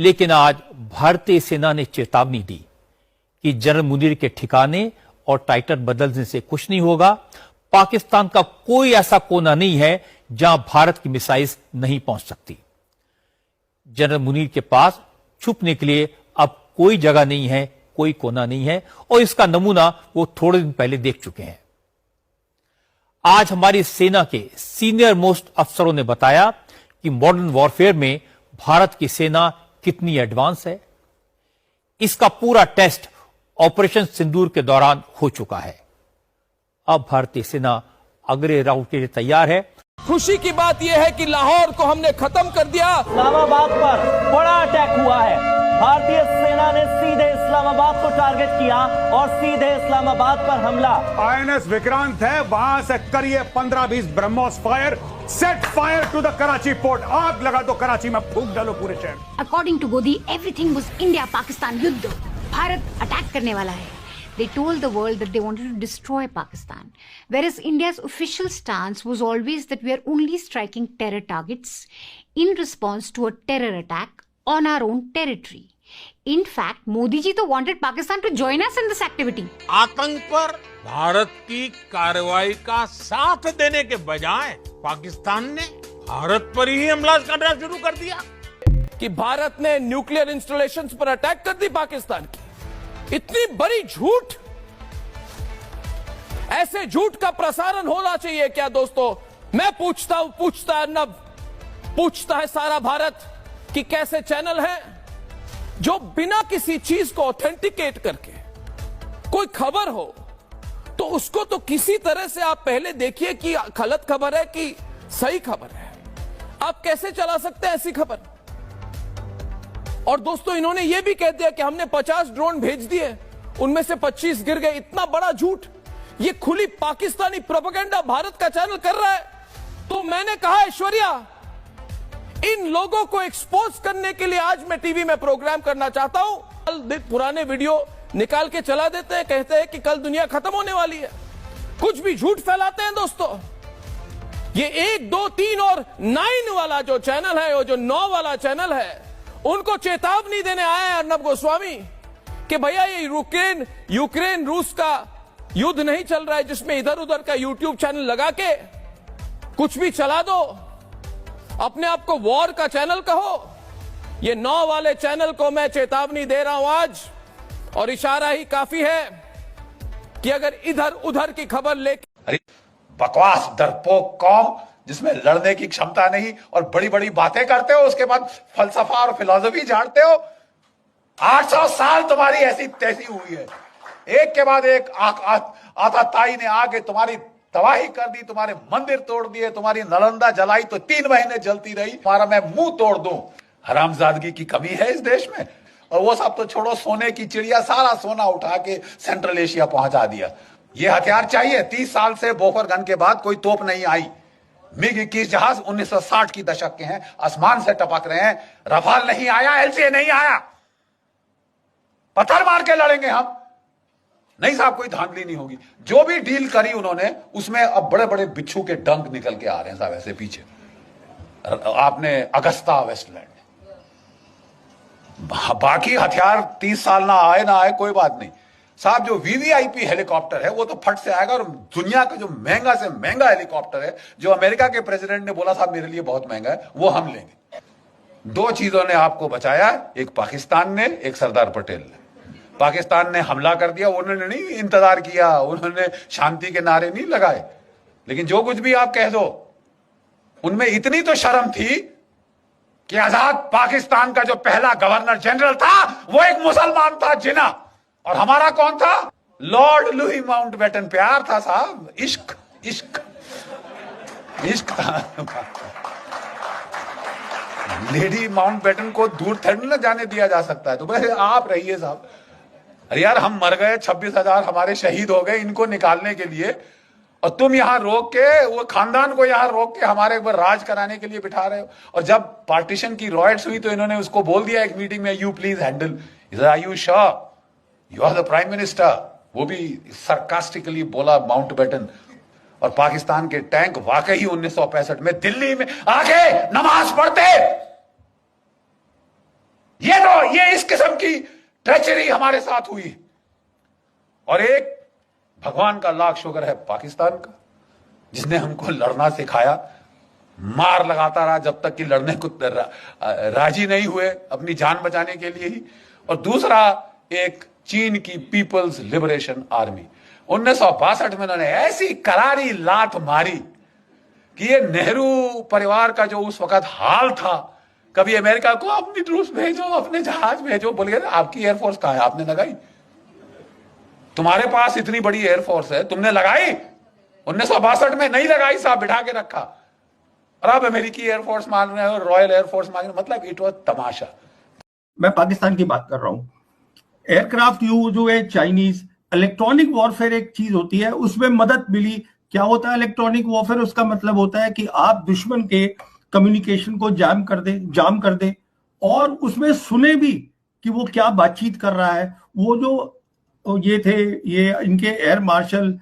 लेकिन आज भारतीय सेना ने चेतावनी दी कि जनरल मुनीर के ठिकाने और टाइटल बदलने से कुछ नहीं होगा। पाकिस्तान का कोई ऐसा कोना नहीं है जहां भारत की मिसाइल्स नहीं पहुंच सकती। जनरल मुनीर के पास छुपने के लिए अब कोई जगह नहीं है, कोई कोना नहीं है, और इसका नमूना वो थोड़े दिन पहले देख चुके हैं। आज हमारी सेना के सीनियर मोस्ट अफसरों ने बताया कि मॉडर्न वॉरफेयर में भारत की सेना कितनी एडवांस है। इसका पूरा टेस्ट ऑपरेशन सिंदूर के दौरान हो चुका है। अब भारतीय सेना अगले राउंड के लिए तैयार है। खुशी की बात यह है कि लाहौर को हमने खत्म कर दिया। इस्लामाबाद पर बड़ा अटैक हुआ है। भारतीय सेना ने सीधे इस्लामाबाद को टारगेट किया और सीधे इस्लामाबाद पर हमला। INS विक्रांत है, वहां से करिए 15-20 BrahMos fire, set fire to the Karachi port. आग लगा दो, कराची में फूंक डालो पूरे शहर। According to Godi everything was India Pakistan युद्ध। भारत अटैक करने वाला है। They told the world that they wanted to destroy Pakistan, whereas India's official stance was always that we are only striking terror targets in response to a terror attack on our own territory. In fact, Modi ji तो wanted Pakistan to join us in this activity. आतंक पर भारत की कार्रवाई का साथ देने के बजाय पाकिस्तान ने भारत पर ही हमला करना शुरू कर दिया कि भारत ने न्यूक्लियर इंस्टॉलेशंस पर अटैक कर दी पाकिस्तान की। इतनी बड़ी झूठ, ऐसे झूठ का प्रसारण होना चाहिए क्या दोस्तों? मैं पूछता हूं, पूछता है अर्नब, पूछता है सारा भारत कि कैसे चैनल हैं जो बिना किसी चीज को ऑथेंटिकेट करके कोई खबर हो तो उसको तो किसी तरह से आप पहले देखिए कि गलत खबर है कि सही खबर है। आप कैसे चला सकते हैं ऐसी खबर? और दोस्तों, इन्होंने यह भी कह दिया कि हमने 50 ड्रोन भेज दिए, उनमें से 25 गिर गए। इतना बड़ा झूठ, ये खुली पाकिस्तानी प्रोपेगेंडा भारत का चैनल कर रहा है। तो मैंने कहा ऐश्वर्या, इन लोगों को एक्सपोज करने के लिए आज मैं टीवी में प्रोग्राम करना चाहता हूं। कल पुराने वीडियो निकाल के चला देते हैं, कहते हैं कि कल दुनिया खत्म होने वाली है। कुछ भी झूठ फैलाते हैं दोस्तों। ये 1, 2, 3 और 9 वाला जो चैनल है, वो जो 9 वाला चैनल है, उनको चेतावनी देने आया है अर्नब गोस्वामी कि भैया ये यूक्रेन रूस का युद्ध नहीं चल रहा है जिसमें इधर उधर का यूट्यूब चैनल लगा के कुछ भी चला दो, अपने आप को वॉर का चैनल कहो। ये 9 वाले चैनल को मैं चेतावनी दे रहा हूं आज, और इशारा ही काफी है कि अगर इधर उधर की खबर लेके अरे बकवास डरपोक कौम जिसमें लड़ने की क्षमता नहीं और बड़ी बड़ी बातें करते हो, उसके बाद फलसफा और फिलॉसफी झाड़ते हो। 800 साल तुम्हारी ऐसी तैसी हुई है, एक के बाद एक आता ताई ने आके तुम्हारी तबाही कर दी, तुम्हारे मंदिर तोड़ दिए, तुम्हारी नालंदा जलाई तो 3 महीने जलती रही। तुम्हारा मैं मुंह तोड़ दूं। हरामजादगी की कमी है इस देश में। और वो सब तो छोड़ो, सोने की चिड़िया सारा सोना उठा के सेंट्रल एशिया पहुंचा दिया। ये हथियार चाहिए। 30 साल से बोफर गन के बाद कोई तोप नहीं आई। मिग 21 जहाज 1960 की दशक के हैं, आसमान से टपक रहे हैं। रफाल नहीं आया, एलसीए नहीं आया। पत्थर मार के लड़ेंगे हम। नहीं साहब, कोई धांधली नहीं होगी। जो भी डील करी उन्होंने, उसमें अब बड़े बड़े बिच्छू के डंक निकल के आ रहे हैं साहब ऐसे पीछे। आपने अगस्ता वेस्टलैंड, बाकी हथियार 30 साल ना आए कोई बात नहीं साहब। जो वीवीआईपी हेलीकॉप्टर है वो तो फट से आएगा। और दुनिया का जो महंगा से महंगा हेलीकॉप्टर है, जो अमेरिका के प्रेसिडेंट ने बोला साहब मेरे लिए बहुत महंगा है, वो हम लेंगे। 2 चीजों ने आपको बचाया, एक पाकिस्तान ने, एक सरदार पटेल ने। पाकिस्तान ने हमला कर दिया, उन्होंने नहीं इंतजार किया, उन्होंने शांति के नारे नहीं लगाए। लेकिन जो कुछ भी आप कह दो, उनमें इतनी तो शर्म थी कि आजाद पाकिस्तान का जो पहला गवर्नर जनरल था वो एक मुसलमान था, जिना। और हमारा कौन था? Lord Louis Mountbatten. प्यार था साहब, इश्क इश्क इश्क था। लेडी माउंटबेटन को दूर थोड़ी ना जाने दिया जा सकता है। तो बस आप रहिए साहब। अरे यार, हम मर गए, 26,000 हमारे शहीद हो गए इनको निकालने के लिए, और तुम यहां रोक के, वो खानदान को यहां रोक के हमारे ऊपर राज कराने के लिए बिठा रहे हो। और जब पार्टीशन की रॉयट्स हुई तो इन्होंने उसको बोल दिया एक मीटिंग में, you please handle. Are you sure you are the prime minister? वो भी सरकास्टिकली बोला माउंटबेटन। और पाकिस्तान के टैंक वाकई 1965 में दिल्ली में आके नमाज पढ़ते। ये इस किस्म की ट्रेचरी हमारे साथ हुई। और एक भगवान का लाख शुक्र है पाकिस्तान का, जिसने हमको लड़ना सिखाया, मार लगाता रहा जब तक कि लड़ने को राजी नहीं हुए अपनी जान बचाने के लिए ही। और दूसरा एक चीन की पीपल्स लिबरेशन आर्मी, 1962 में उन्होंने ऐसी करारी लात मारी कि ये नेहरू परिवार का जो उस वक्त हाल था, कभी अमेरिका को अपनी ट्रूप्स भेजो, अपने जहाज भेजो, बोल गए आपकी एयरफोर्स कहां है, आपने लगाई? तुम्हारे पास इतनी बड़ी एयरफोर्स है, तुमने लगाई? 1962 में नहीं लगाई साहब, बिठा के रखा। और अब अमेरिकी एयरफोर्स मान रहे हो, रॉयल एयरफोर्स मान रहे हो, मतलब इट वॉज तमाशा। मैं पाकिस्तान की बात कर रहा हूं। एयरक्राफ्ट जो है चाइनीज, इलेक्ट्रॉनिक वॉरफेयर एक चीज होती है, उसमें मदद मिली। क्या होता है इलेक्ट्रॉनिक वॉरफेयर? उसका मतलब होता है कि आप दुश्मन के कम्युनिकेशन को जाम कर दे और उसमें सुने भी कि वो क्या बातचीत कर रहा है। वो जो ये इनके एयर मार्शल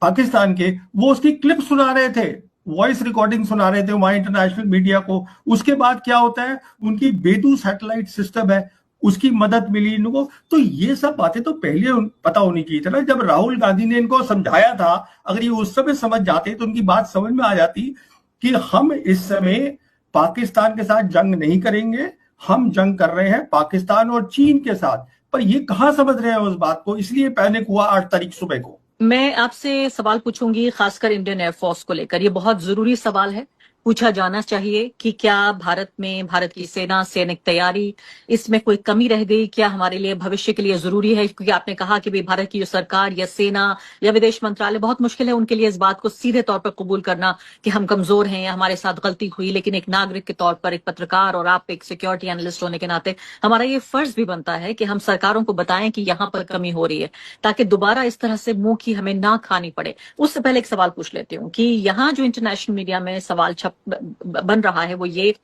पाकिस्तान के, वो उसकी क्लिप सुना रहे थे, वॉइस रिकॉर्डिंग सुना रहे थे वहां इंटरनेशनल मीडिया को। उसके बाद क्या होता है, उनकी बेदू सैटेलाइट सिस्टम है, उसकी मदद मिली इनको। तो ये सब बातें तो पहले पता होनी चाहिए था ना। जब राहुल गांधी ने इनको समझाया था, अगर ये उस समय समझ जाते तो उनकी बात समझ में आ जाती कि हम इस समय पाकिस्तान के साथ जंग नहीं करेंगे, हम जंग कर रहे हैं पाकिस्तान और चीन के साथ। पर ये कहां समझ रहे हैं उस बात को, इसलिए पैनिक हुआ 8 तारीख सुबह को। मैं आपसे सवाल पूछूंगी खासकर इंडियन एयरफोर्स को लेकर। ये बहुत जरूरी सवाल है, पूछा जाना चाहिए कि क्या भारत में भारत की सेना, सैनिक तैयारी, इसमें कोई कमी रह गई? क्या हमारे लिए भविष्य के लिए जरूरी है? क्योंकि आपने कहा कि भाई भारत की जो सरकार या सेना या विदेश मंत्रालय, बहुत मुश्किल है उनके लिए इस बात को सीधे तौर पर कबूल करना कि हम कमजोर हैं या हमारे साथ गलती हुई। लेकिन एक नागरिक के तौर पर, एक पत्रकार और आप एक सिक्योरिटी एनालिस्ट होने के नाते हमारा ये फर्ज भी बनता है कि हम सरकारों को बताएं कि यहाँ पर कमी हो रही है, ताकि दोबारा इस तरह से मुंह की हमें ना खानी पड़े। उससे पहले एक सवाल पूछ लेती हूँ कि यहाँ जो इंटरनेशनल मीडिया में सवाल बन रहा है वो ये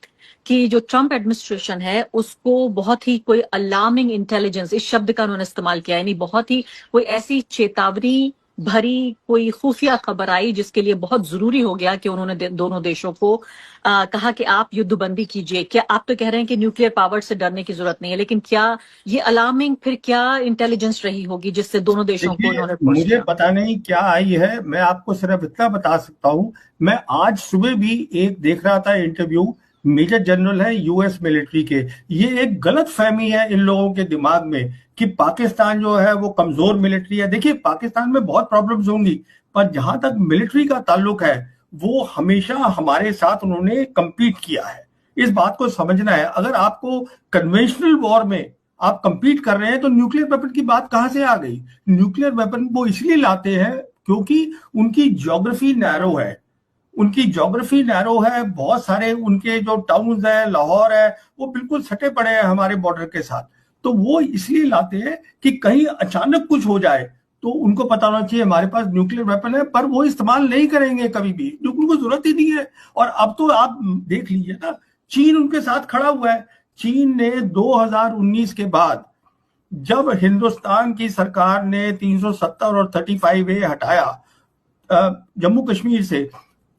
कि जो ट्रंप एडमिनिस्ट्रेशन है उसको बहुत ही कोई अलार्मिंग इंटेलिजेंस, इस शब्द का उन्होंने इस्तेमाल किया, यानी बहुत ही कोई ऐसी चेतावनी भरी कोई खुफिया खबर आई जिसके लिए बहुत जरूरी हो गया कि उन्होंने दोनों देशों को कहा कि आप युद्धबंदी कीजिए। क्या आप तो कह रहे हैं कि न्यूक्लियर पावर से डरने की जरूरत नहीं है, लेकिन क्या ये अलार्मिंग फिर क्या इंटेलिजेंस रही होगी जिससे दोनों देशों को उन्होंने मुझे पता नहीं क्या आई है। मैं आपको सिर्फ इतना बता सकता हूं, मैं आज सुबह भी एक देख रहा था इंटरव्यू, मेजर जनरल है यूएस मिलिट्री के। ये एक गलत फहमी है इन लोगों के दिमाग में कि पाकिस्तान जो है वो कमजोर मिलिट्री है। देखिए पाकिस्तान में बहुत प्रॉब्लम्स होंगी, पर जहां तक मिलिट्री का ताल्लुक है वो हमेशा हमारे साथ उन्होंने कम्पीट किया है। इस बात को समझना है। अगर आपको कन्वेंशनल वॉर में आप कम्पीट कर रहे हैं तो न्यूक्लियर वेपन की बात कहां से आ गई? न्यूक्लियर वेपन वो इसलिए लाते हैं क्योंकि उनकी ज्योग्राफी नैरो है, बहुत सारे उनके जो टाउन्स है, लाहौर है, वो बिल्कुल सटे पड़े हैं हमारे बॉर्डर के साथ। तो वो इसलिए लाते हैं कि कहीं अचानक कुछ हो जाए तो उनको पता होना चाहिए हमारे पास न्यूक्लियर वेपन है, पर वो इस्तेमाल नहीं करेंगे कभी भी, क्योंकि उनको जरूरत ही नहीं है। और अब तो आप देख लीजिए ना, चीन उनके साथ खड़ा हुआ है। चीन ने 2019 के बाद जब हिंदुस्तान की सरकार ने 370 और 35A हटाया जम्मू कश्मीर से,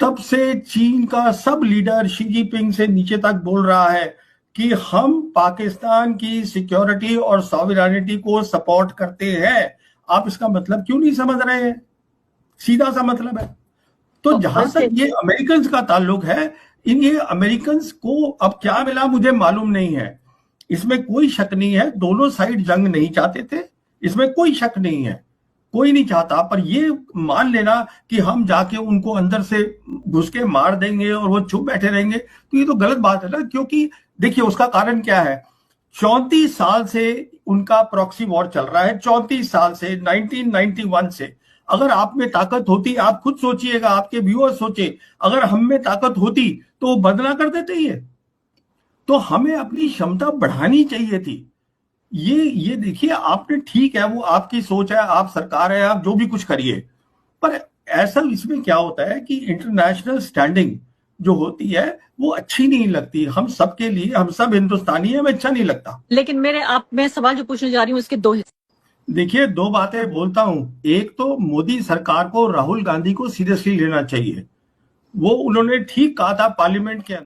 तब से चीन का सब लीडर शी जिनपिंग से नीचे तक बोल रहा है कि हम पाकिस्तान की सिक्योरिटी और सॉवरेनिटी को सपोर्ट करते हैं। आप इसका मतलब क्यों नहीं समझ रहे हैं? सीधा सा मतलब है। तो जहां तक ये अमेरिकन का ताल्लुक है, ये अमेरिकन को अब क्या मिला मुझे मालूम नहीं है। इसमें कोई शक नहीं है, दोनों साइड जंग नहीं चाहते थे, इसमें कोई शक नहीं है, कोई नहीं चाहता। पर ये मान लेना कि हम जाके उनको अंदर से घुस के मार देंगे और वो चुप बैठे रहेंगे, तो ये तो गलत बात है ना। क्योंकि देखिए उसका कारण क्या है, 34 साल से उनका प्रॉक्सी वॉर चल रहा है, 34 साल से, 1991 से। अगर आप में ताकत होती, आप खुद सोचिएगा, आपके व्यूअर्स सोचे, अगर हम में ताकत होती तो वो बंद ना कर देते ये। तो हमें अपनी क्षमता बढ़ानी चाहिए थी। ये देखिए, आपने, ठीक है वो आपकी सोच है, आप सरकार है, आप जो भी कुछ करिए, पर ऐसा इसमें क्या होता है कि इंटरनेशनल स्टैंडिंग जो होती है वो अच्छी नहीं लगती हम सबके लिए। हम सब हिंदुस्तानी है, हमें अच्छा नहीं लगता। लेकिन मैं सवाल जो पूछने जा रही हूँ उसके दो हिस्से। देखिए 2 बातें बोलता हूं। एक तो मोदी सरकार को, राहुल गांधी को सीरियसली लेना चाहिए। वो उन्होंने ठीक कहा था पार्लियामेंट के